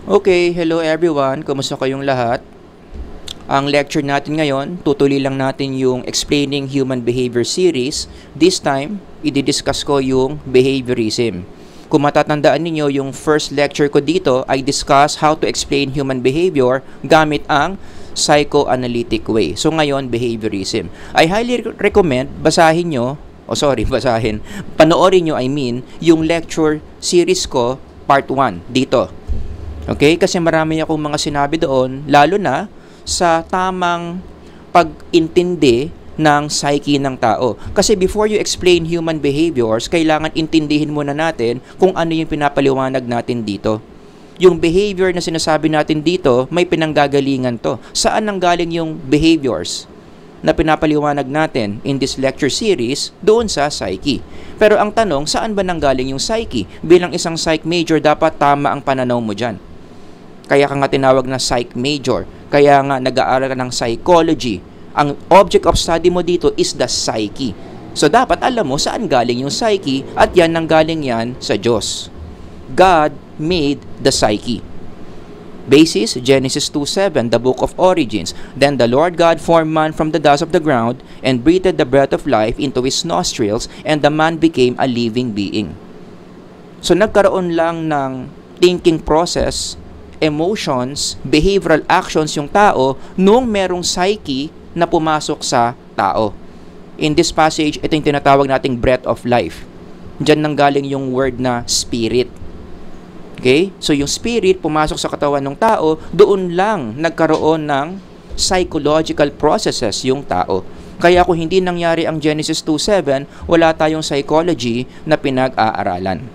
Okay, hello everyone. Kumusta kayong lahat? Ang lecture natin ngayon, tutuloy lang natin yung Explaining Human Behavior series. This time, i-discuss ko yung behaviorism. Kung matatandaan ninyo, yung first lecture ko dito ay discuss how to explain human behavior gamit ang psychoanalytic way. So ngayon, behaviorism. I highly recommend panoorin nyo, yung lecture series ko, part 1, dito. Okay? Kasi marami akong mga sinabi doon, lalo na sa tamang pag-intindi ng psyche ng tao. Kasi before you explain human behaviors, kailangan intindihin muna natin kung ano yung pinapaliwanag natin dito. Yung behavior na sinasabi natin dito, may pinanggagalingan to. Saan nanggaling yung behaviors na pinapaliwanag natin in this lecture series? Doon sa psyche. Pero ang tanong, saan ba nanggaling yung psyche? Bilang isang psych major, dapat tama ang pananaw mo dyan. Kaya ka nga tinawag na psych major. Kaya nga nag-aaral ka ng psychology. Ang object of study mo dito is the psyche. So dapat alam mo saan galing yung psyche, at yan nanggaling yan sa Diyos. God made the psyche. Basis, Genesis 2:7, the book of origins. Then the Lord God formed man from the dust of the ground and breathed the breath of life into his nostrils, and the man became a living being. So nagkaroon lang ng thinking process, emotions, behavioral actions yung tao nung merong psyche na pumasok sa tao. In this passage, ito yung tinatawag nating breath of life. Diyan nanggaling yung word na spirit. Okay? So yung spirit pumasok sa katawan ng tao, doon lang nagkaroon ng psychological processes yung tao. Kaya kung hindi nangyari ang Genesis 2:7, wala tayong psychology na pinag-aaralan.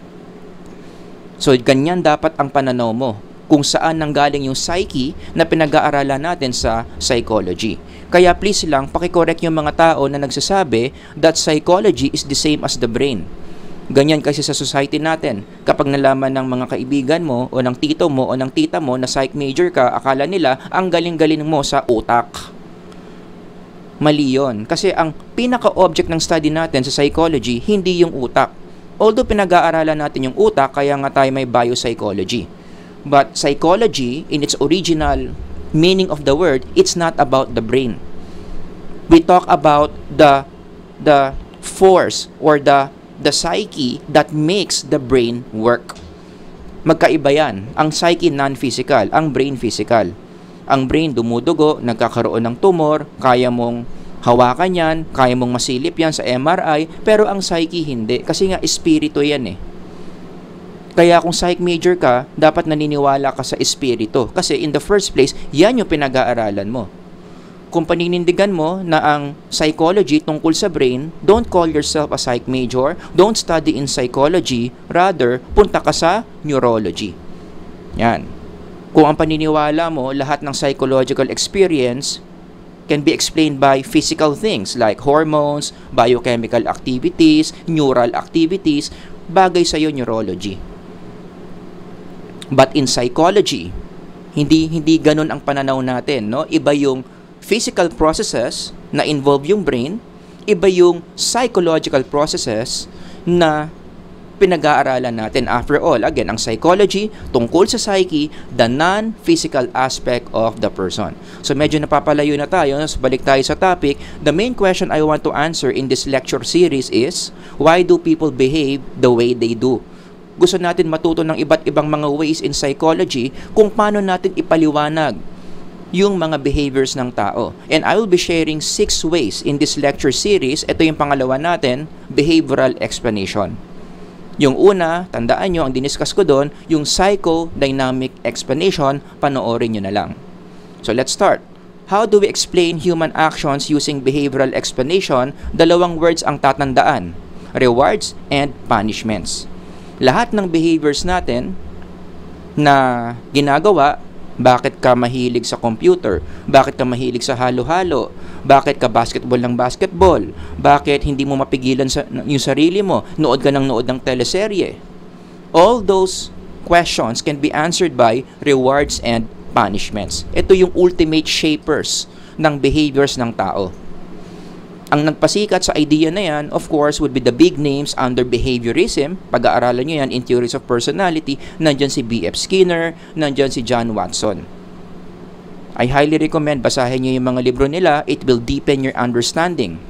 So ganyan dapat ang pananaw mo kung saan nanggaling yung psyche na pinag-aaralan natin sa psychology. Kaya please lang, pakicorrect yung mga tao na nagsasabi that psychology is the same as the brain. Ganyan kasi sa society natin. Kapag nalaman ng mga kaibigan mo o ng tito mo o ng tita mo na psych major ka, akala nila ang galing-galing mo sa utak. Mali yun. Kasi ang pinaka-object ng study natin sa psychology, hindi yung utak. Although pinag-aaralan natin yung utak, kaya nga tayo may biopsychology. But psychology, in its original meaning of the word, it's not about the brain. We talk about the force or the psyche that makes the brain work. Magkaiba yan. Ang psyche non-physical, ang brain physical. Ang brain dumudugo, nagkakaroon ng tumor, kaya mong hawakan yan, kaya mong masilip yan sa MRI, pero ang psyche hindi. Kasi nga, espiritu yan eh. Kaya kung psych major ka, dapat naniniwala ka sa espiritu. Kasi in the first place, yan yung pinag-aaralan mo. Kung paninindigan mo na ang psychology tungkol sa brain, don't call yourself a psych major, don't study in psychology, rather, punta ka sa neurology. Yan. Kung ang paniniwala mo, lahat ng psychological experience can be explained by physical things like hormones, biochemical activities, neural activities, bagay sa'yo neurology. But in psychology, hindi ganun ang pananaw natin, no? Iba yung physical processes na involve yung brain, iba yung psychological processes na pinag-aaralan natin. After all, again, ang psychology tungkol sa psyche, the non-physical aspect of the person. So medyo napapalayo na tayo, so balik tayo sa topic. The main question I want to answer in this lecture series is, why do people behave the way they do? Gusto natin matuto ng iba't ibang mga ways in psychology kung paano natin ipaliwanag yung mga behaviors ng tao. And I will be sharing 6 ways in this lecture series. Ito yung pangalawa natin, behavioral explanation. Yung una, tandaan nyo, ang diniscuss ko doon, yung psychodynamic explanation, panoorin nyo na lang. So let's start. How do we explain human actions using behavioral explanation? Dalawang words ang tatandaan, rewards and punishments. Lahat ng behaviors natin na ginagawa, bakit ka mahilig sa computer? Bakit ka mahilig sa halo-halo? Bakit ka basketball ng basketball? Bakit hindi mo mapigilan yung sarili mo? Nood ka ng nood ng teleserye. All those questions can be answered by rewards and punishments. Ito yung ultimate shapers ng behaviors ng tao. Ang nagpasikat sa idea na yan, of course, would be the big names under behaviorism. Pag-aaralan nyo yan in theories of personality. Nandyan si B.F. Skinner, nandyan si John Watson. I highly recommend basahin nyo yung mga libro nila. It will deepen your understanding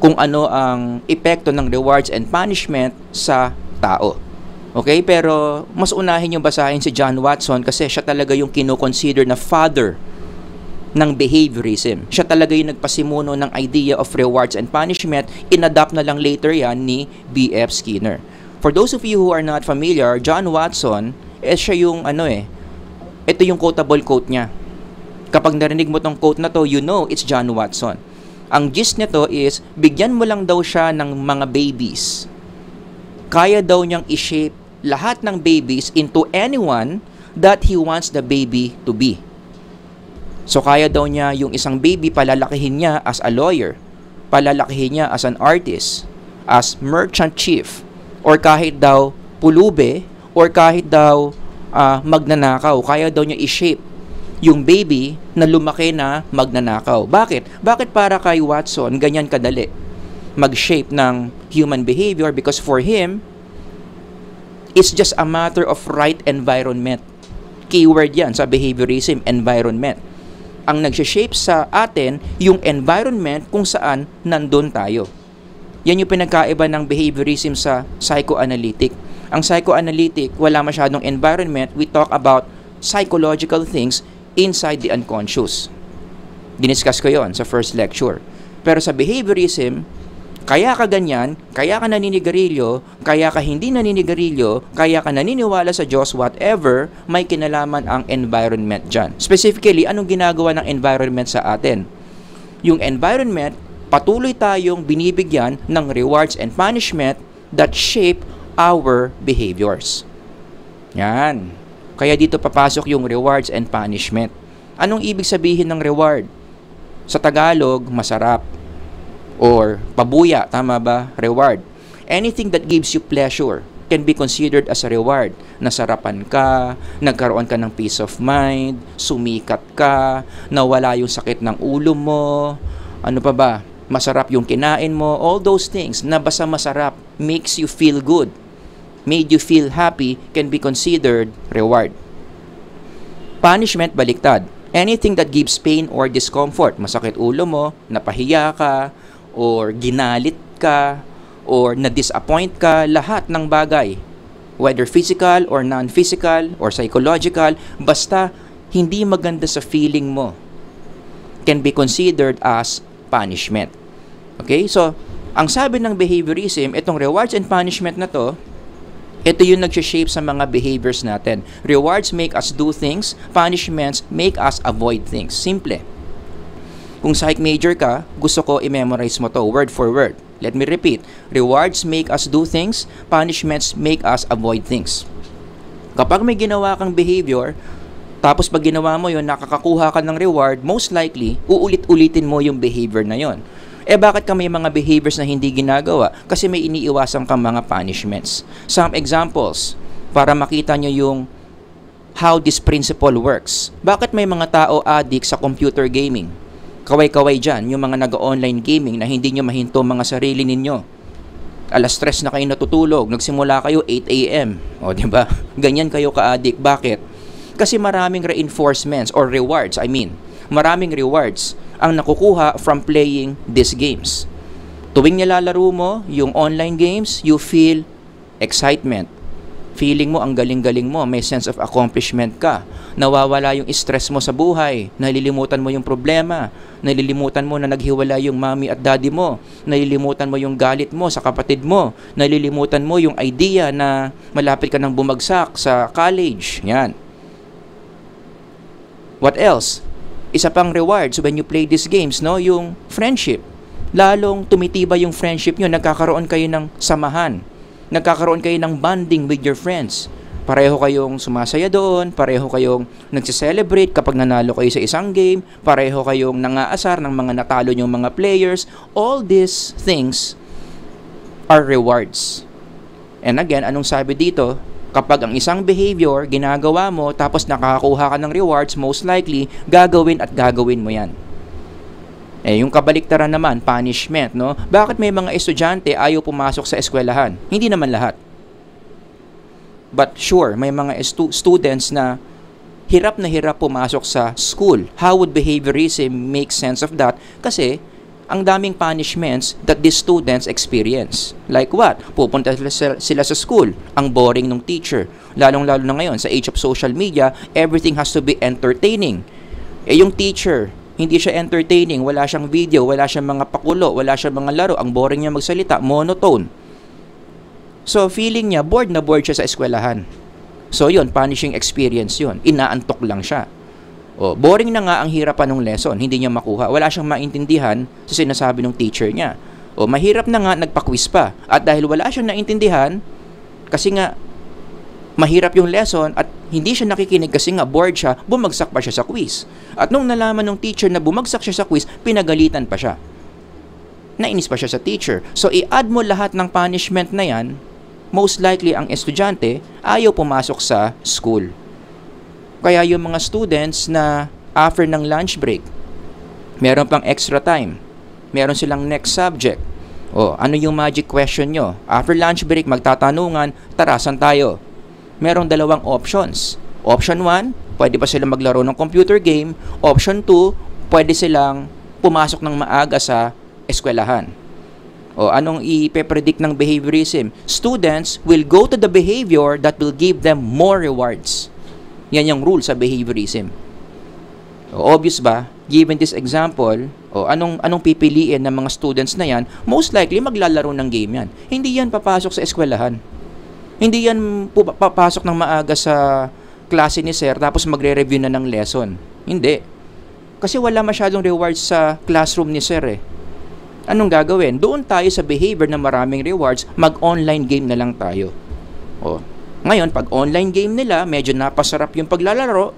kung ano ang epekto ng rewards and punishment sa tao. Okay? Pero mas unahin yung basahin si John Watson kasi siya talaga yung kinoconsider na father ng behaviorism. Siya talaga yung nagpasimuno ng idea of rewards and punishment. Inadapt na lang later yan ni B.F. Skinner. For those of you who are not familiar, John Watson, siya yung ito yung quotable quote niya. Kapag narinig mo tong quote na to, you know it's John Watson. Ang gist nito is, bigyan mo lang daw siya ng mga babies. Kaya daw niyang i-shape lahat ng babies into anyone that he wants the baby to be. So kaya daw niya yung isang baby palalakihin niya as a lawyer, palalakihin niya as an artist, as merchant chief, or kahit daw pulube, or kahit daw magnanakaw. Kaya daw niya i-shape yung baby na lumaki na magnanakaw. Bakit? Bakit para kay Watson ganyan kadali mag-shape ng human behavior? Because for him, it's just a matter of right environment. Keyword yan sa behaviorism, environment. Ang nag-shape sa atin, yung environment kung saan nandun tayo. Yan yung pinagkaiba ng behaviorism sa psychoanalytic. Ang psychoanalytic, wala masyadong environment. We talk about psychological things inside the unconscious. Diniscuss ko yon sa first lecture. Pero sa behaviorism, kaya ka ganyan, kaya ka naninigarilyo, kaya ka hindi naninigarilyo, kaya ka naniniwala sa Diyos, whatever, may kinalaman ang environment dyan. Specifically, anong ginagawa ng environment sa atin? Yung environment, patuloy tayong binibigyan ng rewards and punishment that shape our behaviors. Yan. Kaya dito papasok yung rewards and punishment. Anong ibig sabihin ng reward? Sa Tagalog, masarap. Or pabuya, tama ba? Reward. Anything that gives you pleasure can be considered as a reward. Nasarapan ka, nagkaroon ka ng peace of mind, sumikat ka, nawala yung sakit ng ulo mo, ano pa ba? Masarap yung kinain mo, all those things na basta masarap, makes you feel good, made you feel happy, can be considered reward. Punishment, baliktad. Anything that gives pain or discomfort. Masakit ulo mo, napahiya ka, or ginalit ka, or na-disappoint ka, lahat ng bagay. Whether physical or non-physical or psychological, basta hindi maganda sa feeling mo, can be considered as punishment. Okay? So, ang sabi ng behaviorism, itong rewards and punishment na to, ito yung nag-shape sa mga behaviors natin. Rewards make us do things, punishments make us avoid things. Simple. Kung psych major ka, gusto ko i-memorize mo to word for word. Let me repeat. Rewards make us do things, punishments make us avoid things. Kapag may ginawa kang behavior, tapos pag ginawa mo yun, nakakakuha ka ng reward, most likely, uulit-ulitin mo yung behavior na yon. Bakit ka may mga behaviors na hindi ginagawa? Kasi may iniiwasan kang mga punishments. Some examples, para makita nyo yung how this principle works. Bakit may mga tao addict sa computer gaming? Kaway-kaway dyan, yung mga nag-online gaming na hindi nyo mahinto mga sarili ninyo. Alas 3 na kayo natutulog, nagsimula kayo 8 a.m. O, diba? Ganyan kayo ka-addict. Bakit? Kasi maraming reinforcements or rewards, maraming rewards ang nakukuha from playing these games. Tuwing nilalaro mo yung online games, you feel excitement. Feeling mo ang galing-galing mo, may sense of accomplishment ka. Nawawala yung stress mo sa buhay, nalilimutan mo yung problema, nalilimutan mo na naghiwalay yung mommy at daddy mo, nalilimutan mo yung galit mo sa kapatid mo, nalilimutan mo yung idea na malapit ka nang bumagsak sa college. Yan. What else? Isa pang rewards when you play these games, no? Yung friendship. Lalong tumitibay yung friendship nyo, nagkakaroon kayo ng samahan. Nagkakaroon kayo ng bonding with your friends. Pareho kayong sumasaya doon, pareho kayong nagse-celebrate kapag nanalo kayo sa isang game, pareho kayong nangaasar ng mga natalo nyong mga players. All these things are rewards. And again, anong sabi dito? Kapag ang isang behavior, ginagawa mo, tapos nakakakuha ka ng rewards, most likely, gagawin at gagawin mo yan. Yung kabaliktaran naman, punishment, no? Bakit may mga estudyante ayaw pumasok sa eskwelahan? Hindi naman lahat. But sure, may mga students na hirap na hirap pumasok sa school. How would behaviorism make sense of that? Kasi ang daming punishments that these students experience. Like what? Pupunta sila sa school. Ang boring ng teacher. Lalong-lalo na ngayon, sa age of social media, everything has to be entertaining. Yung teacher, hindi siya entertaining, wala siyang video, wala siyang mga pakulo, wala siyang mga laro, ang boring niya magsalita, monotone. So, feeling niya, bored na bored siya sa eskwelahan. So, yun, punishing experience yun. Inaantok lang siya. Boring na nga ang hirapan ng lesson, hindi niya makuha. Wala siyang maintindihan sa sinasabi ng teacher niya. Mahirap na nga, nagpa-quiz pa. At dahil wala siyang naintindihan, kasi nga, mahirap yung lesson at hindi siya nakikinig kasi nga bored siya, bumagsak pa siya sa quiz. At nung nalaman ng teacher na bumagsak siya sa quiz, pinagalitan pa siya. Nainis pa siya sa teacher. So, i-add mo lahat ng punishment na yan, most likely ang estudyante ayaw pumasok sa school. Kaya yung mga students na after ng lunch break, meron pang extra time, meron silang next subject. Ano yung magic question nyo? After lunch break, magtatanungan, tarasan tayo. Merong dalawang options. Option 1, pwede pa silang maglaro ng computer game. Option 2, pwede silang pumasok ng maaga sa eskwelahan. Anong ipe-predict ng behaviorism? Students will go to the behavior that will give them more rewards. Yan yung rule sa behaviorism. Obvious ba? Given this example, anong pipiliin ng mga students na yan? Most likely, maglalaro ng game yan. Hindi yan papasok sa eskwelahan. Hindi yan papasok ng maaga sa klase ni sir tapos magre-review na ng lesson. Hindi. Kasi wala masyadong rewards sa classroom ni sir eh. Anong gagawin? Doon tayo sa behavior na maraming rewards, mag-online game na lang tayo. Ngayon, pag online game nila, medyo napasarap yung paglalaro,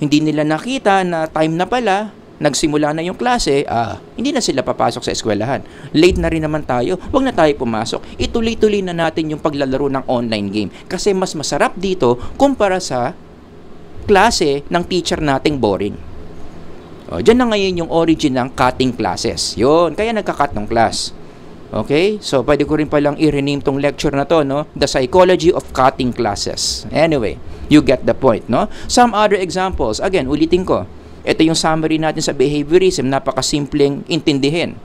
hindi nila nakita na time na pala, nagsimula na yung klase, hindi na sila papasok sa eskwelahan. Late na rin naman tayo, wag na tayo pumasok. Ituloy-tuloy na natin yung paglalaro ng online game. Kasi mas masarap dito kumpara sa klase ng teacher nating boring. Diyan na ngayon yung origin ng cutting classes. Yun, kaya nagka-cut ng class. Okay? So, pwede ko rin palang i-rename tong lecture na to, no? The Psychology of Cutting Classes. Anyway, you get the point, no? Some other examples. Again, ulitin ko. Ito yung summary natin sa behaviorism. Napakasimpleng intindihin.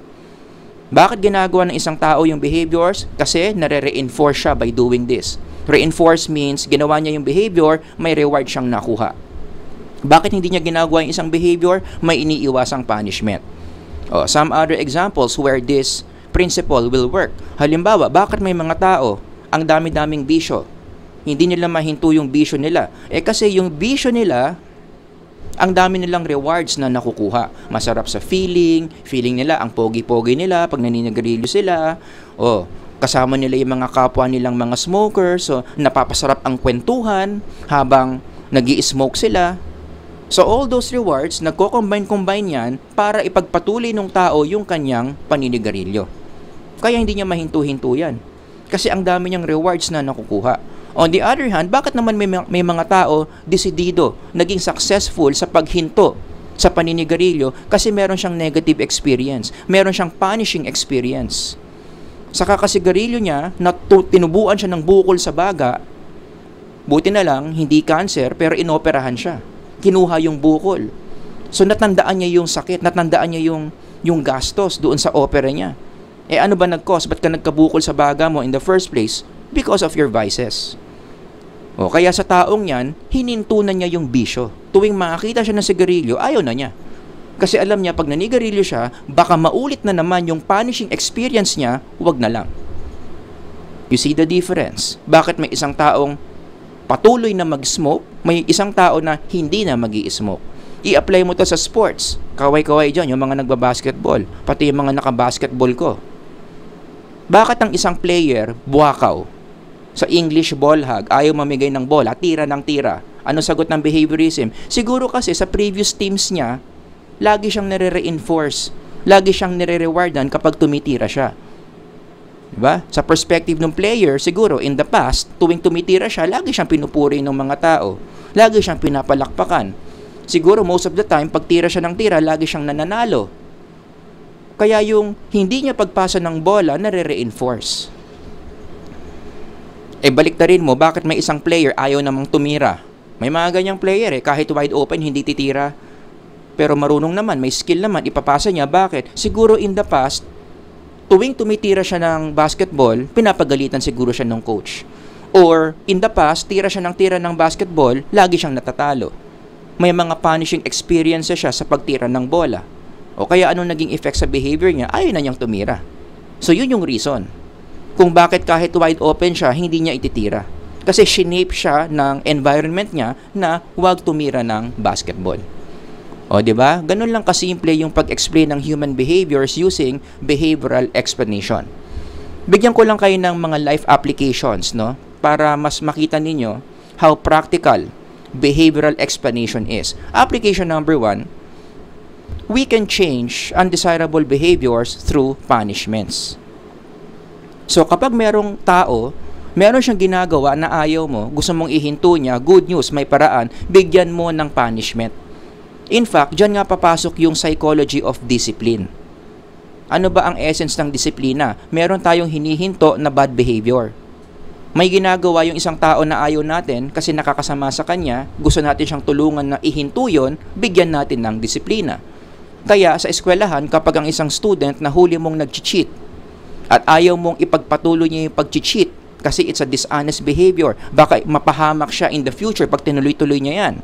Bakit ginagawa ng isang tao yung behaviors? Kasi nare-reinforce siya by doing this. Reinforce means ginawa niya yung behavior, may reward siyang nakuha. Bakit hindi niya ginagawa yung isang behavior? May iniiwasang punishment. Some other examples where this principle will work. Halimbawa, bakit may mga tao ang dami-daming bisyo? Hindi nila mahinto yung bisyo nila. Kasi yung bisyo nila, ang dami nilang rewards na nakukuha. Masarap sa feeling nila, ang pogi-pogi nila, pag naninigarilyo sila, kasama nila yung mga kapwa nilang mga smokers, so napapasarap ang kwentuhan habang nag-i-smoke sila. So all those rewards, nagko-combine yan para ipagpatuloy ng tao yung kanyang paninigarilyo. Kaya hindi niya mahinto-hinto yan. Kasi ang dami niyang rewards na nakukuha. On the other hand, bakit naman may mga tao desidido, naging successful sa paghinto sa paninigarilyo? Kasi meron siyang negative experience. Meron siyang punishing experience. Sa kakasigarilyo niya, tinubuan siya ng bukol sa baga, buti na lang, hindi cancer, pero inoperahan siya. Kinuha yung bukol. So natandaan niya yung sakit, natandaan niya yung gastos doon sa opera niya. Ano ba nag-cause? Ba't ka nagkabukol sa baga mo in the first place? Because of your vices. Kaya sa taong yan, hininto na niya yung bisyo. Tuwing makakita siya ng sigarilyo, ayaw na niya. Kasi alam niya, pag nanigarilyo siya, baka maulit na naman yung punishing experience niya, wag na lang. You see the difference? Bakit may isang taong patuloy na mag-smoke, may isang tao na hindi na mag-i-smoke? I-apply mo to sa sports. Kaway-kaway dyan, yung mga nagbabasketball, pati yung mga nakabasketball ko. Bakit ang isang player, buwakaw, sa English ball hog, ayaw mamigay ng bola, tira ng tira? Ano sagot ng behaviorism? Siguro kasi sa previous teams niya, lagi siyang nire-reinforce, lagi siyang nire-rewardan kapag tumitira siya. Diba? Sa perspective ng player, siguro in the past, tuwing tumitira siya, lagi siyang pinupuri ng mga tao. Lagi siyang pinapalakpakan. Siguro most of the time, pag tira siya ng tira, lagi siyang nananalo. Kaya yung hindi niya pagpasa ng bola, nare-reinforce. Balik na rin mo, bakit may isang player ayaw namang tumira? May mga ganyang player kahit wide open, hindi titira. Pero marunong naman, may skill naman, ipapasa niya. Bakit? Siguro in the past, tuwing tumitira siya ng basketball, pinapagalitan siguro siya ng coach. Or, in the past, tira siya ng basketball, lagi siyang natatalo. May mga punishing experiences siya sa pagtira ng bola. O kaya anong naging effect sa behavior niya, ayaw na niyang tumira. So, yun yung reason. Kung bakit kahit wide open siya, hindi niya ititira. Kasi shinape siya ng environment niya na huwag tumira ng basketball. O, di ba? Ganun lang kasimple yung pag-explain ng human behaviors using behavioral explanation. Bigyan ko lang kayo ng mga life applications, no? Para mas makita ninyo how practical behavioral explanation is. Application number 1, we can change undesirable behaviors through punishments. So, kapag merong tao, meron siyang ginagawa na ayaw mo, gusto mong ihinto niya, good news, may paraan, bigyan mo ng punishment. In fact, dyan nga papasok yung psychology of discipline. Ano ba ang essence ng disiplina? Meron tayong hinihinto na bad behavior. May ginagawa yung isang tao na ayaw natin kasi nakakasama sa kanya, gusto natin siyang tulungan na ihinto yun, bigyan natin ng disiplina. Kaya sa eskwelahan, kapag ang isang student na huli mong nag-cheat at ayaw mong ipagpatuloy niya yung pag-cheat kasi it's a dishonest behavior, baka mapahamak siya in the future pag tinuloy-tuloy niya yan.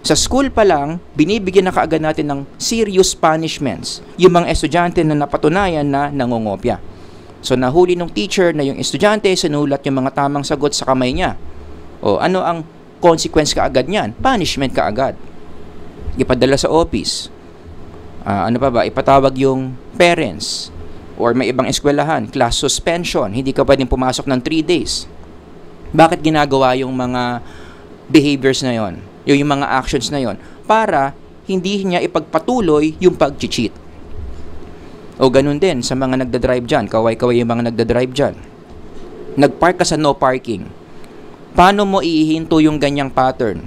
Sa school pa lang, binibigyan na kaagad natin ng serious punishments yung mga estudyante na napatunayan na nangongopya. So, nahuli ng teacher na yung estudyante, sinulat yung mga tamang sagot sa kamay niya. O, ano ang consequence kaagad niyan? Punishment kaagad. Ipadala sa office. Ano pa ba? Ipatawag yung parents. Or may ibang eskwelahan, class suspension. Hindi ka pwedeng pumasok ng 3 days. Bakit ginagawa yung mga behaviors na yon? Yung mga actions na yon? Para hindi niya ipagpatuloy yung pag-cheat. O ganun din sa mga nagdadrive dyan. Kaway-kaway yung mga nagdadrive dyan. Nagpark ka sa no parking. Paano mo iihinto yung ganyang pattern?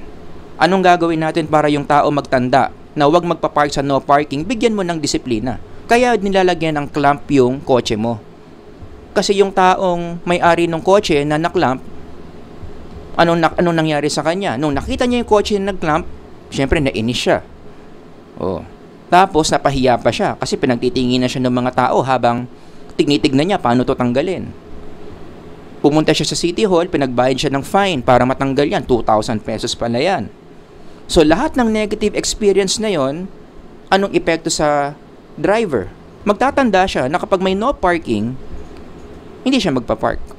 Anong gagawin natin para yung tao magtanda na huwag magpa-park sa no parking? Bigyan mo ng disiplina. Kaya nilalagyan ng clamp yung kotse mo. Kasi yung taong may-ari ng kotse na naklamp, anong nangyari sa kanya? Nung nakita niya yung kotse na nag-clamp, syempre nainis siya. Tapos napahiya pa siya kasi pinagtitingin na siya ng mga tao habang tinitignan niya paano to tanggalin. Pumunta siya sa City Hall, pinagbayad siya ng fine para matanggal yan. 2,000 pesos pala yan. So lahat ng negative experience na yon, anong epekto sa driver? Magtatanda siya na kapag may no parking, hindi siya magpa-park.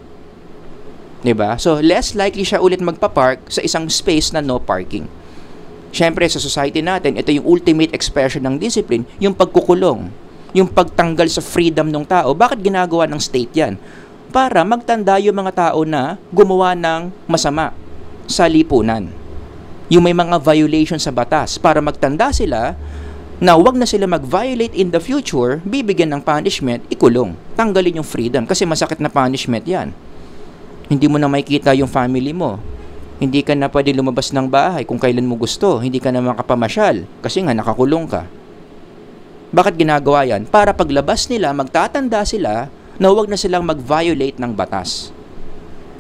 Diba? So, less likely siya ulit magpa-park sa isang space na no parking. Siyempre, sa society natin, ito yung ultimate expression ng discipline, yung pagkukulong, yung pagtanggal sa freedom ng tao. Bakit ginagawa ng state yan? Para magtanda yung mga tao na gumawa ng masama sa lipunan. Yung may mga violation sa batas. Para magtanda sila, na huwag na sila mag-violate in the future, bibigyan ng punishment, ikulong. Tanggalin yung freedom kasi masakit na punishment yan. Hindi mo na makikita yung family mo. Hindi ka na pwede lumabas ng bahay kung kailan mo gusto. Hindi ka na makapamasyal kasi nga nakakulong ka. Bakit ginagawa yan? Para paglabas nila, magtatanda sila na huwag na silang mag-violate ng batas.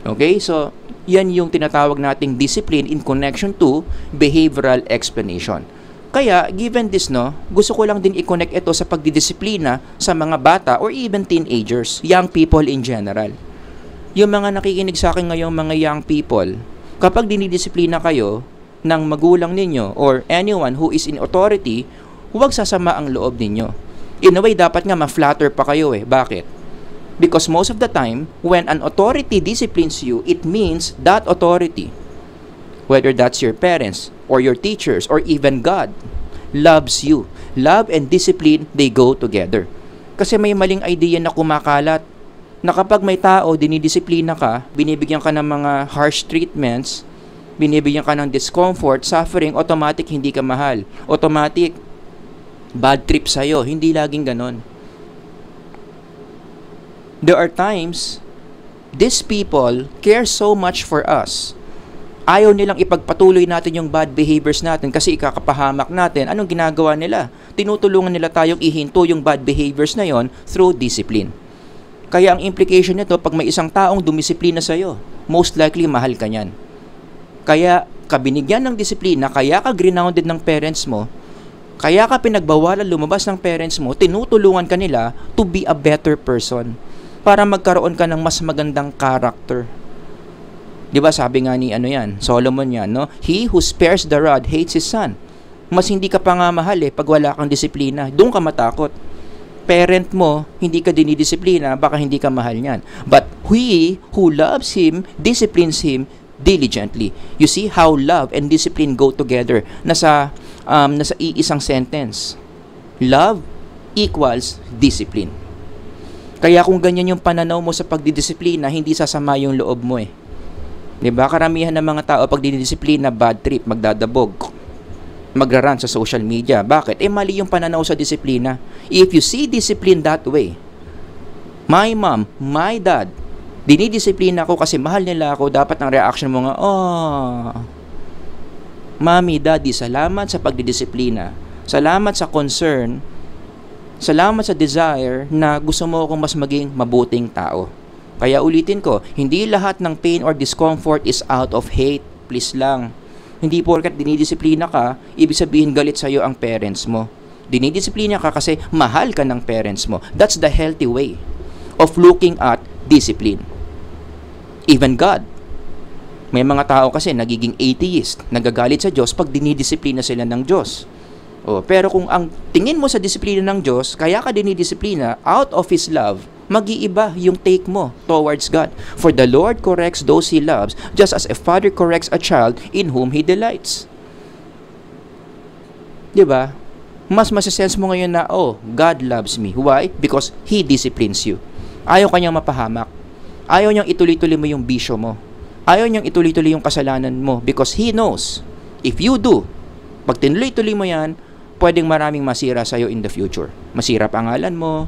Okay? So, yan yung tinatawag nating discipline in connection to behavioral explanation. Kaya, given this, gusto ko lang din i-connect ito sa pagdidisiplina sa mga bata or even teenagers, young people in general. Yung mga nakikinig sa akin ngayong mga young people, kapag dinidisiplina kayo ng magulang ninyo or anyone who is in authority, huwag sasama ang loob ninyo. In a way, dapat nga ma-flatter pa kayo Bakit? Because most of the time, when an authority disciplines you, it means that authority, whether that's your parents or your teachers or even God, loves you. Love and discipline, they go together. Kasi may maling idea na kumakalat na kapag may tao, dinidisiplina ka, binibigyan ka ng mga harsh treatments, binibigyan ka ng discomfort, suffering, automatic hindi ka mahal. Automatic, bad trip sa'yo. Hindi laging ganon. There are times, these people care so much for us. Ayaw nilang ipagpatuloy natin yung bad behaviors natin kasi ikakapahamak natin. Anong ginagawa nila? Tinutulungan nila tayong ihinto yung bad behaviors na yon through discipline. Kaya ang implication nito, pag may isang taong dumisiplina sa'yo, most likely mahal ka niyan. Kaya ka binigyan ng disiplina, kaya ka grounded ng parents mo, kaya ka pinagbawalan lumabas ng parents mo, tinutulungan ka nila to be a better person para magkaroon ka ng mas magandang character. Di ba sabi nga ni Solomon yan, no? He who spares the rod hates his son. Mas hindi ka pa nga mahal pag wala kang disiplina. Doon ka matakot. Parent mo, hindi ka dinidisiplina, baka hindi ka mahal niyan. But he who loves him, disciplines him diligently. You see how love and discipline go together. Nasa iisang sentence. Love equals discipline. Kaya kung ganyan yung pananaw mo sa pagdidisiplina, hindi sasama yung loob mo Diba? Karamihan ng mga tao pag dinidisiplina, bad trip, magdadabog, magraran sa social media. Bakit? Mali yung pananaw sa disiplina. If you see discipline that way, my mom, my dad, dinidisiplina ko kasi mahal nila ako, dapat ang reaction mo nga, Mommy, Daddy, salamat sa pagdidisiplina. Salamat sa concern. Salamat sa desire na gusto mo akong mas maging mabuting tao. Kaya ulitin ko, hindi lahat ng pain or discomfort is out of hate. Please lang. Hindi porkat dinidisiplina ka, ibig sabihin galit sa'yo ang parents mo. Dinidisiplina ka kasi mahal ka ng parents mo. That's the healthy way of looking at discipline. Even God. May mga tao kasi nagiging atheist, nagagalit sa Diyos pag dinidisiplina sila ng Diyos. Pero kung ang tingin mo sa disiplina ng Diyos, kaya ka dinidisiplina out of His love, mag-iiba yung take mo towards God. For the Lord corrects those He loves, just as a father corrects a child in whom He delights. Diba? Mas masisense mo ngayon na, God loves me. Why? Because He disciplines you. Ayaw kanyang mapahamak. Ayaw niyang ituloy-tuloy mo yung bisyo mo. Ayaw niyang ituloy-tuloy yung kasalanan mo because He knows, if you do, pag tinuloy-tuloy mo yan, pwedeng maraming masira sa'yo in the future. Masira pangalan mo,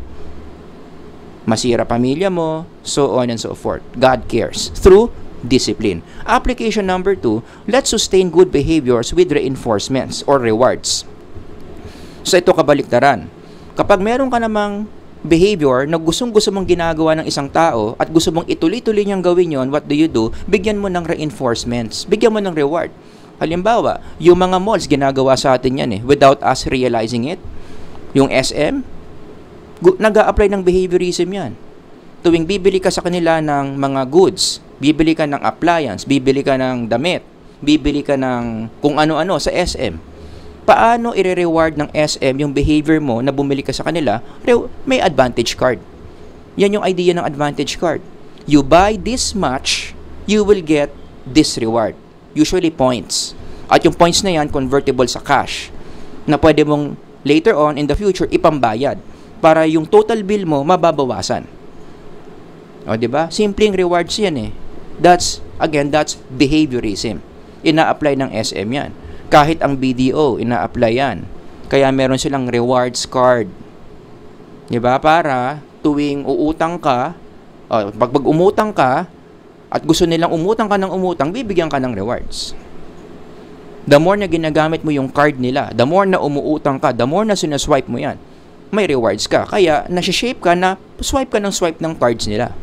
masira pamilya mo, so on and so forth. God cares through discipline. Application number 2, let's sustain good behaviors with reinforcements or rewards. So ito kabaliktaran. Kapag meron ka namang behavior na gustong-gusto mong ginagawa ng isang tao at gusto mong ituloy-tuloy niyang gawin yon, what do? Bigyan mo ng reinforcements. Bigyan mo ng reward. Halimbawa, yung mga malls ginagawa sa atin yan without us realizing it. Yung SM, nag-a-apply ng behaviorism yan. Tuwing bibili ka sa kanila ng mga goods, bibili ka ng appliance, bibili ka ng damit, bibili ka ng kung ano-ano sa SM. Paano i-reward ng SM yung behavior mo na bumili ka sa kanila? May advantage card. Yan yung idea ng advantage card. You buy this much, you will get this reward. Usually points. At yung points na yan, convertible sa cash. Na pwede mong later on in the future ipambayad para yung total bill mo mababawasan. Diba? Simpleng rewards yan That's behaviorism. Ina-apply ng SM yan. Kahit ang BDO, ina-apply yan. Kaya meron silang rewards card. Diba? Para tuwing uutang ka, pag umutang ka, at gusto nilang umutang ka ng umutang, bibigyan ka ng rewards. The more na ginagamit mo yung card nila, the more na umuutang ka, the more na sinaswipe mo yan, may rewards ka. Kaya, nasi-shape ka na swipe ng cards nila.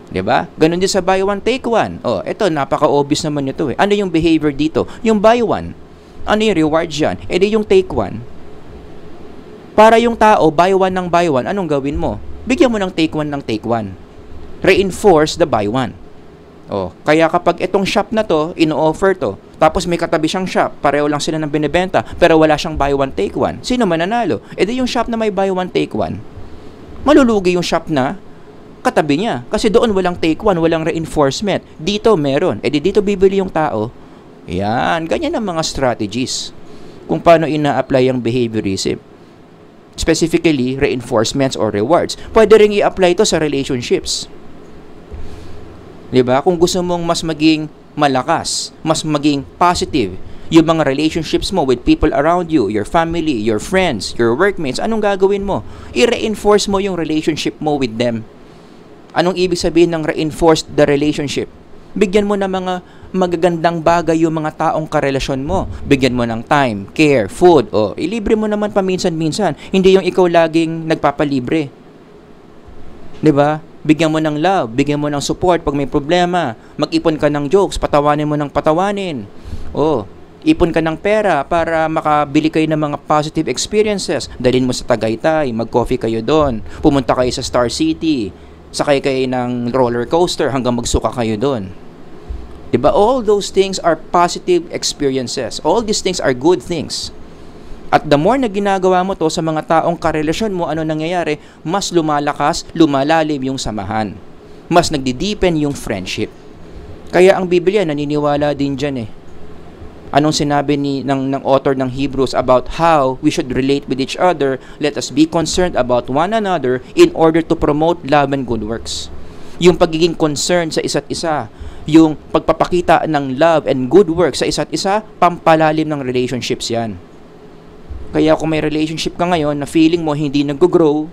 Diba? Ganun din sa buy one, take one. Ito, napaka-obvious naman ito Ano yung behavior dito? Yung buy one. Ano yung rewards yan? Di yung take one. Para yung tao, buy one ng buy one, anong gawin mo? Bigyan mo ng take one ng take one. Reinforce the buy one. Kaya kapag itong shop na to, ino-offer to, tapos may katabi siyang shop, pareho lang sila ng binibenta, pero wala siyang buy one, take one. Sino mananalo? Di yung shop na may buy one, take one. Malulugi yung shop na katabi niya. Kasi doon walang take one, walang reinforcement. Dito meron. Dito bibili yung tao. Yan. Ganyan ang mga strategies kung paano ina-apply ang behaviorism. Specifically, reinforcements or rewards. Pwede rin i-apply ito sa relationships. Diba? Kung gusto mong mas maging malakas, mas maging positive, yung mga relationships mo with people around you, your family, your friends, your workmates, anong gagawin mo? I-reinforce mo yung relationship mo with them. Anong ibig sabihin ng reinforce the relationship? Bigyan mo ng mga magagandang bagay yung mga taong karelasyon mo. Bigyan mo ng time, care, food. O, ilibre mo naman paminsan-minsan. Hindi yung ikaw laging nagpapalibre. 'Di ba? Bigyan mo ng love, bigyan mo ng support pag may problema. Mag-ipon ka ng jokes, patawanin mo ng patawanin. O, ipon ka ng pera para makabili kayo ng mga positive experiences. Dalhin mo sa Tagaytay, mag-coffee kayo doon. Pumunta kayo sa Star City. Sakay kayo ng roller coaster hanggang magsuka kayo doon. Diba? All those things are positive experiences. All these things are good things. At the more na ginagawa mo to sa mga taong karelasyon mo, ano nangyayari? Mas lumalakas, lumalalim yung samahan. Mas nagdi-deepen yung friendship. Kaya ang Biblia naniniwala din dyan eh. Anong sinabi ng author ng Hebrews about how we should relate with each other? Let us be concerned about one another in order to promote love and good works. Yung pagiging concerned sa isa't isa, yung pagpapakita ng love and good works sa isa't isa, pampalalim ng relationships yan. Kaya kung may relationship ka ngayon na feeling mo hindi nag-grow,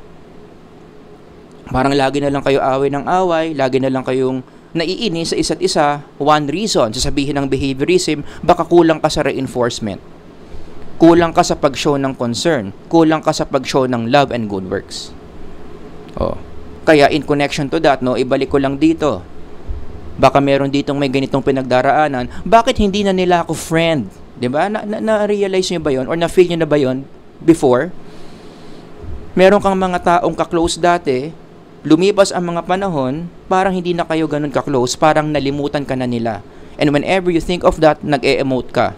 parang lagi na lang kayo away ng away, lagi na lang kayong naiinis sa isa't isa, one reason, sasabihin ng behaviorism, baka kulang ka sa reinforcement. Kulang ka sa pag-show ng concern. Kulang ka sa pag-show ng love and good works. Oh. Kaya in connection to that, no, ibalik ko lang dito. Baka meron ditong may ganitong pinagdaraanan, bakit hindi na nila ako friend? 'Di ba? Na-realize niyo ba 'yon or na-feel niyo na ba 'yon before? Meron kang mga taong ka-close dati, lumipas ang mga panahon, parang hindi na kayo ganun ka-close, parang nalimutan ka na nila. And whenever you think of that, nag-e-emote ka.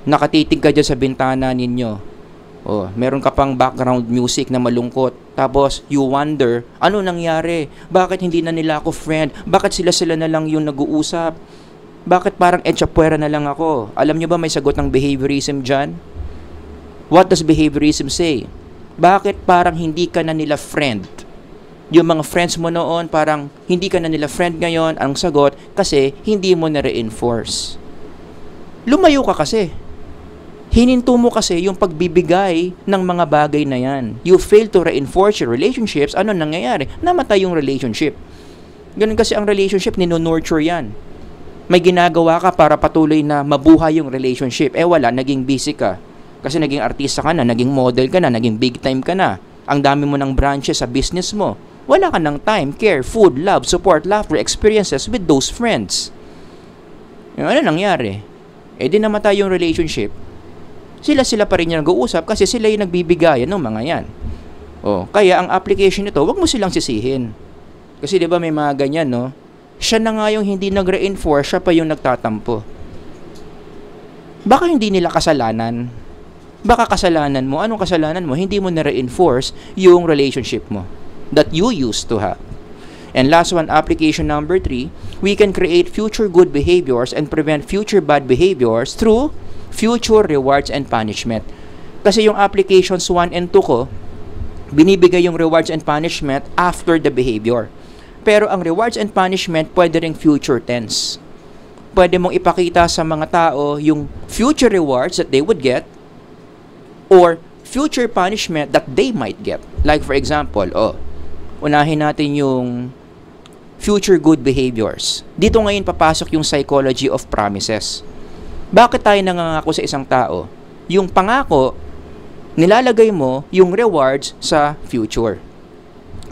Nakatitig ka dyan sa bintana ninyo. Oh, meron ka pang background music na malungkot. Tapos, you wonder, ano nangyari? Bakit hindi na nila ako friend? Bakit sila na lang yung nag-uusap? Bakit parang etchapuera na lang ako? Alam nyo ba may sagot ng behaviorism dyan? What does behaviorism say? Bakit parang hindi ka na nila friend? Yung mga friends mo noon, parang hindi ka na nila friend ngayon. Ang sagot, kasi hindi mo na-reinforce. Lumayo ka kasi. Hininto mo kasi yung pagbibigay ng mga bagay na yan. You fail to reinforce your relationships. Ano nangyayari? Namatay yung relationship. Ganun kasi ang relationship, nino-nurture yan. May ginagawa ka para patuloy na mabuhay yung relationship. Wala, naging busy ka. Kasi naging artista ka na, naging model ka na, naging big time ka na. Ang dami mo ng branches sa business mo. Wala ka ng time, care, food, love, support, laughter, experiences with those friends. Yung ano nangyari? Di namatay yung relationship. Sila pa rin yung nag-uusap kasi sila yung nagbibigayan ng mga yan. Kaya ang application nito, wag mo silang sisihin. Kasi 'di ba may mga ganyan, no? Siya na nga yung hindi nag-reinforce, siya pa yung nagtatampo. Baka hindi nila kasalanan. Baka kasalanan mo. Anong kasalanan mo? Hindi mo na-reinforce yung relationship mo that you used to have. And last one, application number 3, we can create future good behaviors and prevent future bad behaviors through future rewards and punishment. Kasi yung applications 1 and 2 ko, binibigay yung rewards and punishment after the behavior. Pero ang rewards and punishment pwede ring future tense. Pwede mong ipakita sa mga tao yung future rewards that they would get or future punishment that they might get. Like for example, unahin natin yung future good behaviors. Dito ngayon papasok yung psychology of promises. Bakit tayo nangangako sa isang tao? Yung pangako, nilalagay mo yung rewards sa future.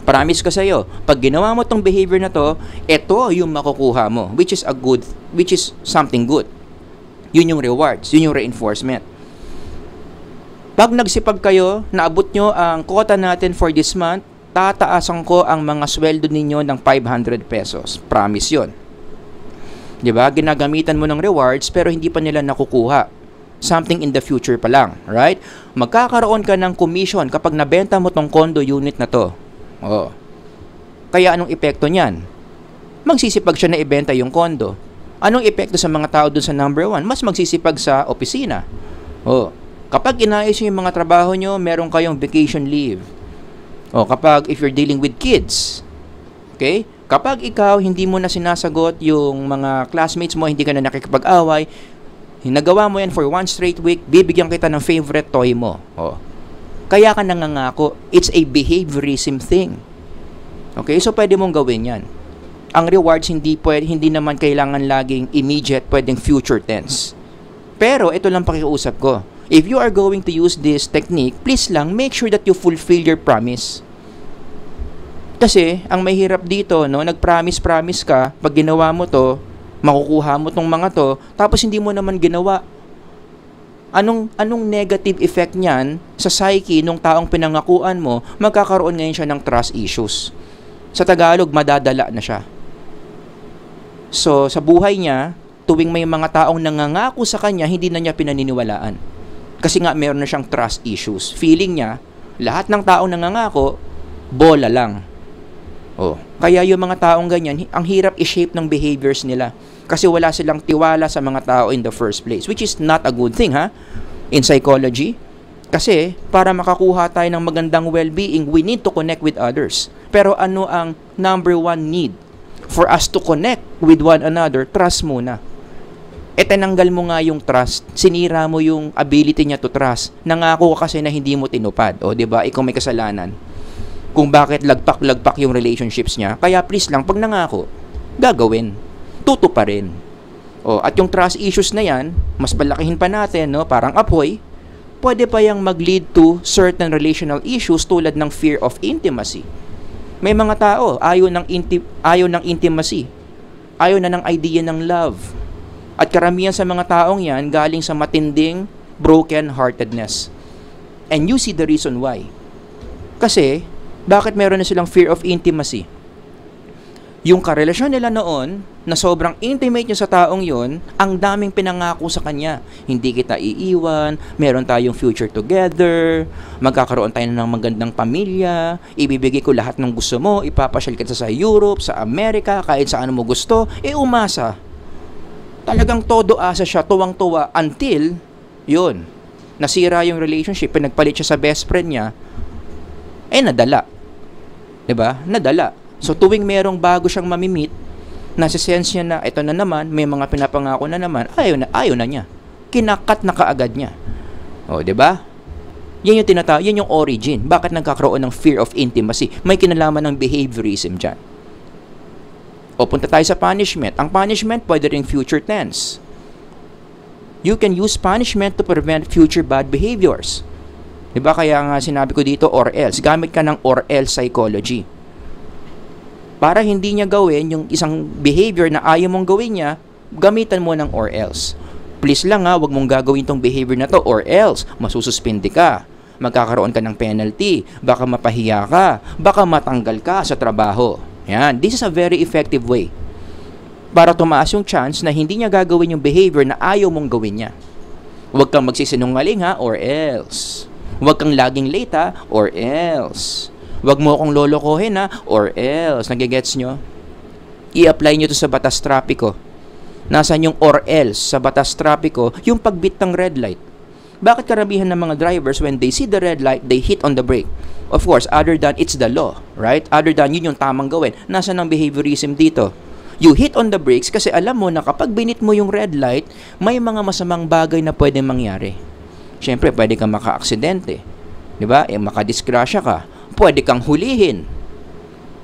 Promise ka sa'yo, pag ginawa mo tong behavior na to, ito yung makukuha mo, which is something good. Yun yung rewards, yun yung reinforcement. Pag nagsipag kayo, naabot nyo ang quota natin for this month, tataasan ko ang mga sweldo ninyo ng 500 pesos. Promise yun. Diba? Ginagamitan mo ng rewards pero hindi pa nila nakukuha. Something in the future pa lang. Right? Magkakaroon ka ng commission kapag nabenta mo tong condo unit na to. Kaya anong epekto niyan? Magsisipag siya na ibenta yung condo. Anong epekto sa mga tao dun sa number 1? Mas magsisipag sa opisina. Kapag inayos nyo yung mga trabaho nyo, meron kayong vacation leave. Kapag if you're dealing with kids, okay? Kapag ikaw hindi mo na sinasagot yung mga classmates mo, hindi ka na nakikipag-away, nagawa mo yan for 1 straight week, bibigyan kita ng favorite toy mo. Kaya ka nangangako. It's a behaviorism thing. Okay? So, pwede mong gawin yan. Ang rewards hindi naman kailangan laging immediate, pwedeng future tense. Pero ito lang pakiusap ko. If you are going to use this technique, please lang make sure that you fulfill your promise. Kasi ang mahirap dito, no, nag-promise ka, pag ginawa mo to, makukuha mo tong mga to, tapos hindi mo naman ginawa. Anong negative effect niyan sa psyche nung taong pinangakuan mo? Magkakaroon ngayon siya ng trust issues. Sa Tagalog, madadala na siya. So, sa buhay niya, tuwing may mga taong nangangako sa kanya, hindi na niya pinaniniwalaan. Kasi nga, meron na siyang trust issues. Feeling niya, lahat ng taong nangangako, bola lang. Kaya yung mga taong ganyan, ang hirap i-shape ng behaviors nila. Kasi wala silang tiwala sa mga tao in the first place. Which is not a good thing, ha? In psychology. Kasi, para makakuha tayo ng magandang well-being, we need to connect with others. Pero ano ang number one need? For us to connect with one another, trust muna. Tinanggal mo nga yung trust, sinira mo yung ability niya to trust. Nangako ka kasi na hindi mo tinupad. O, diba? Ikaw may kasalanan. Kung bakit lagpak yung relationships niya. Kaya please lang, pag nangako, gagawin. Tutuparin. At yung trust issues na yan, mas palakihin pa natin, no? Parang apoy, pwede pa yung mag-lead to certain relational issues tulad ng fear of intimacy. May mga tao, ayaw ng intimacy. Ayaw na ng idea ng love. At karamihan sa mga taong yan, galing sa matinding broken-heartedness. And you see the reason why. Kasi, bakit meron na silang fear of intimacy? Yung karelasyon nila noon, na sobrang intimate niya sa taong yon, ang daming pinangako sa kanya. Hindi kita iiwan, meron tayong future together, magkakaroon tayo ng magandang pamilya, ibibigay ko lahat ng gusto mo, ipapasyal kita sa Europe, sa Amerika, kahit saan mo gusto, umasa. Talagang todo asa siya, tuwang-tuwa, until, yun, nasira yung relationship, pinagpalit siya sa best friend niya, nadala. Diba? Nadala. So, tuwing merong bago siyang mamimit, nasisense niya na, ito na naman, may mga pinapangako na naman, ayaw na niya. Kinakat na kaagad niya. Diba? Yan yung yan yung origin. Bakit nagkakaroon ng fear of intimacy? May kinalaman ng behaviorism dyan. Punta tayo sa punishment. Ang punishment, pwede rin future tense. You can use punishment to prevent future bad behaviors. Diba? Kaya nga sinabi ko dito, or else. Gamit ka ng or else psychology. Para hindi niya gawin yung isang behavior na ayaw mong gawin niya, gamitan mo ng or else. Please lang wag mong gagawin tong behavior na to or else masususpindi ka. Magkakaroon ka ng penalty, baka mapahiya ka, baka matanggal ka sa trabaho. Yan, this is a very effective way para tumaas yung chance na hindi niya gagawin yung behavior na ayaw mong gawin niya. Huwag kang magsisinungaling or else. Huwag kang laging late or else. Huwag mo akong lolokohin or else. Nagigets nyo? I-apply nyo to sa batas trapiko. Nasaan yung or else sa batas trapiko? Yung pagbit ng red light. Bakit karamihan ng mga drivers, when they see the red light, they hit on the brake? Of course, other than it's the law, right? Other than yun yung tamang gawin. Nasaan ang behaviorism dito? You hit on the brakes kasi alam mo na kapag binit mo yung red light, may mga masamang bagay na pwede mangyari. Siyempre, pwede kang maka-aksidente. Diba? Makadisgrasya ka. Pwede kang hulihin.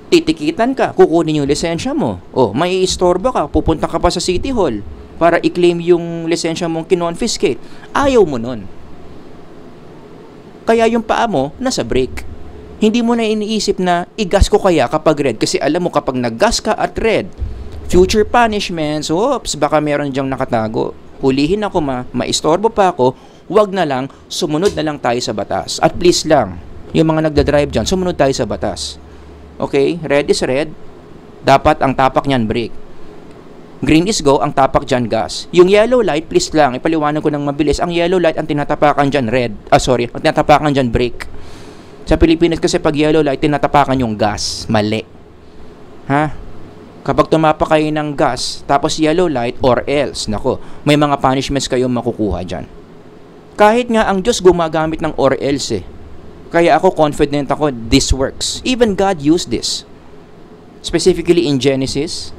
Titikitan ka, kukunin yung lisensya mo. May istorbo ka, pupunta ka pa sa City Hall para i-claim yung lisensya mong kinonfiscate. Ayaw mo nun. Kaya yung paa mo, nasa brake. Hindi mo na iniisip na, i-gas ko kaya kapag red. Kasi alam mo, kapag nag-gas ka at red, future punishments, baka meron dyang nakatago. Hulihin ako maistorbo pa ako, wag na lang, sumunod na lang tayo sa batas. At please lang, yung mga nagdadrive dyan, sumunod tayo sa batas. Okay? Red is red. Dapat ang tapak niyan brake. Green is go, ang tapak dyan gas. Yung yellow light, please lang, ipaliwanag ko ng mabilis. Ang yellow light, ang tinatapakan dyan ang tinatapakan dyan brake. Sa Pilipinas kasi pag yellow light, tinatapakan yung gas. Mali. Kapag tumapak kayo ng gas, tapos yellow light or else, nako, may mga punishments kayong makukuha dyan. Kahit nga ang Diyos gumagamit ng or else Kaya ako confident ako this works. Even God used this. Specifically in Genesis,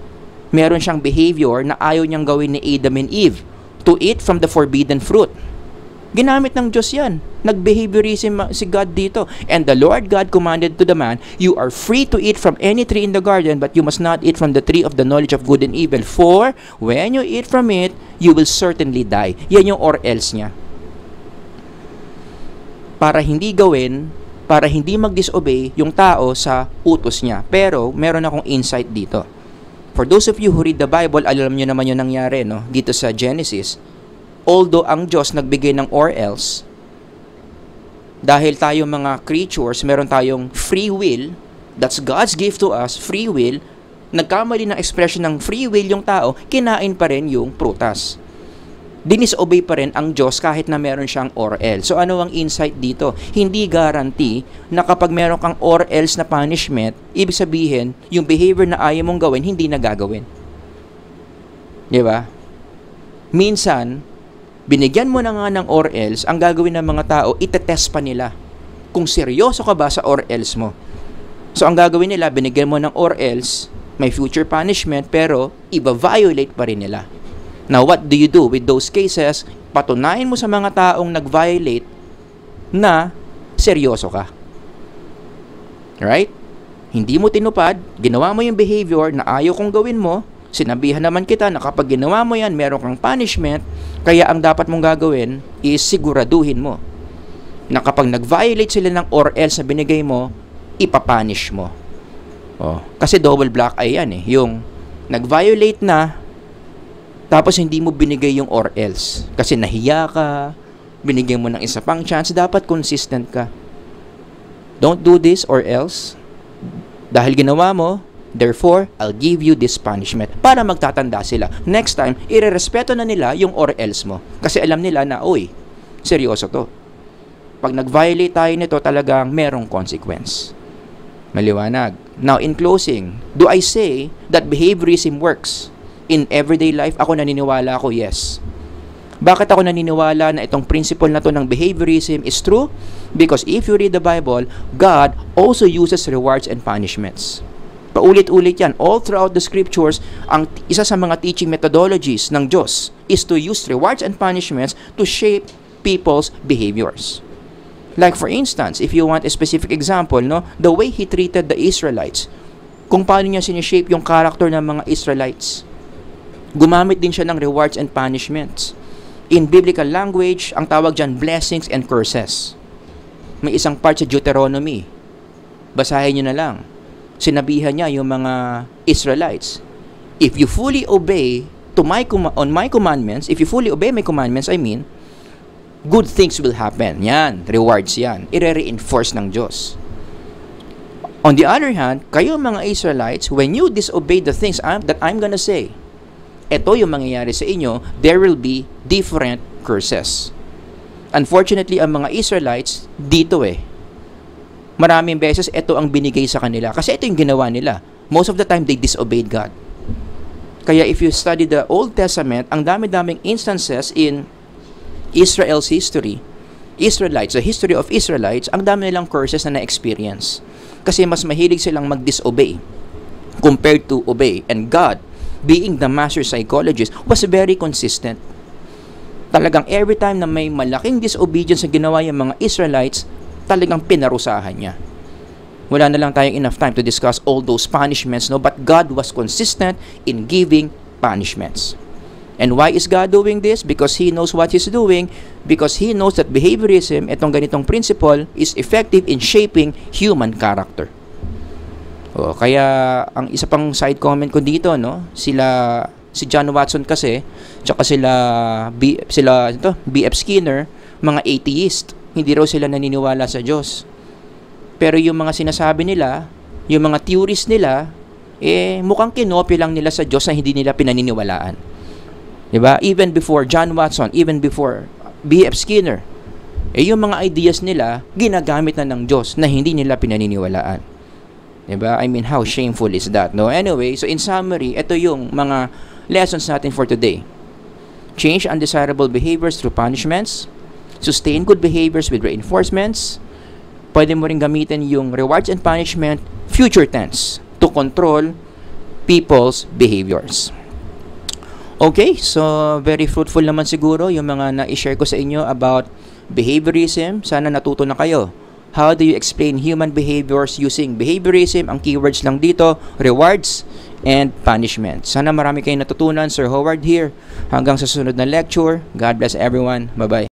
meron siyang behavior na ayaw niyang gawin ni Adam and Eve, to eat from the forbidden fruit. Ginamit ng Diyos yan. Nag-behaviorism si God dito. And the Lord God commanded to the man, you are free to eat from any tree in the garden, but you must not eat from the tree of the knowledge of good and evil. For when you eat from it, you will certainly die. Yan yung or else niya. Para hindi mag-disobey yung tao sa utos niya. Pero, meron akong insight dito. For those of you who read the Bible, alam nyo naman yung nangyari, no? Dito sa Genesis. Although ang Diyos nagbigay ng or else, dahil tayo mga creatures, meron tayong free will, that's God's gift to us, free will, nagkamali ng expression ng free will yung tao, kinain pa rin yung prutas. Dinisobey pa rin ang Diyos kahit na meron siyang or else. So ano ang insight dito? Hindi guarantee na kapag meron kang or else na punishment, ibig sabihin, yung behavior na ayaw mong gawin, hindi na gagawin. Di ba? Minsan, binigyan mo na nga ng or else, ang gagawin ng mga tao, itetest pa nila kung seryoso ka ba sa or else mo. So ang gagawin nila, binigyan mo ng or else, may future punishment, pero iba-violate pa rin nila. Now, what do you do with those cases? Patunayan mo sa mga taong nag-violate na seryoso ka. Right? Hindi mo tinupad, ginawa mo yung behavior na ayaw kong gawin mo, sinabihan naman kita na kapag ginawa mo yan, meron kang punishment, kaya ang dapat mong gagawin is siguraduhin mo na kapag nag-violate sila ng or else na binigay mo, ipapunish mo. Kasi double black eye yan eh. Yung nag-violate na, tapos hindi mo binigay yung or else. Kasi nahiya ka, binigyan mo ng isa pang chance, dapat consistent ka. Don't do this or else. Dahil ginawa mo, therefore, I'll give you this punishment. Para magtatanda sila. Next time, irerespeto na nila yung or else mo. Kasi alam nila na, uy, seryoso to. Pag nag-violate tayo nito, talagang merong consequence. Maliwanag. Now, in closing, do I say that behaviorism works? In everyday life, ako naniniwala ako, yes. Bakit ako naniniwala na itong principle na to ng behaviorism is true? Because if you read the Bible, God also uses rewards and punishments. Paulit-ulit yan. All throughout the scriptures, ang isa sa mga teaching methodologies ng Diyos is to use rewards and punishments to shape people's behaviors. Like for instance, if you want a specific example, no, the way He treated the Israelites, kung paano niya sinishape yung character ng mga Israelites. Gumamit din siya ng rewards and punishments. In biblical language, ang tawag dyan, blessings and curses. May isang part sa Deuteronomy. Basahin nyo na lang. Sinabihan niya yung mga Israelites, if you fully obey on my commandments, if you fully obey my commandments, good things will happen. Yan, rewards yan. I-reinforce ng Diyos. On the other hand, kayo mga Israelites, when you disobey the things that I'm gonna say, ito yung mangyayari sa inyo, there will be different curses. Unfortunately, ang mga Israelites, dito maraming beses, ito ang binigay sa kanila. Kasi ito yung ginawa nila. Most of the time, they disobeyed God. Kaya if you study the Old Testament, ang dami-daming instances in Israel's history, the history of Israelites, ang dami nilang curses na na-experience. Kasi mas mahilig silang mag-disobey compared to obey. And God, being the master psychologist, was very consistent. Talagang every time na may malaking disobedience na ginawa yung mga Israelites, talagang pinarusahan niya. Wala na lang tayong enough time to discuss all those punishments, no? But God was consistent in giving punishments. And why is God doing this? Because He knows what He's doing. Because He knows that behaviorism, itong ganitong principle, is effective in shaping human character. Kaya ang isa pang side comment ko dito, no, si John Watson kasi, tsaka B.F. Skinner, mga atheist, hindi raw sila naniniwala sa Diyos. Pero yung mga sinasabi nila, yung mga theories nila, mukhang kinopy lang nila sa Diyos na hindi nila pinaniniwalaan. Diba? Even before John Watson, even before B.F. Skinner, yung mga ideas nila, ginagamit na ng Diyos na hindi nila pinaniniwalaan. Diba? How shameful is that? No? Anyway, so in summary, ito yung mga lessons natin for today. Change undesirable behaviors through punishments. Sustain good behaviors with reinforcements. Pwede mo rin gamitin yung rewards and punishment, future tense, to control people's behaviors. Okay, so very fruitful naman siguro yung mga na-share ko sa inyo about behaviorism. Sana natuto na kayo. How do you explain human behaviors using behaviorism? Ang keywords lang dito, rewards and punishment. Sana marami kayong natutunan. Sir Howard here. Hanggang sa susunod na lecture. God bless everyone. Bye-bye.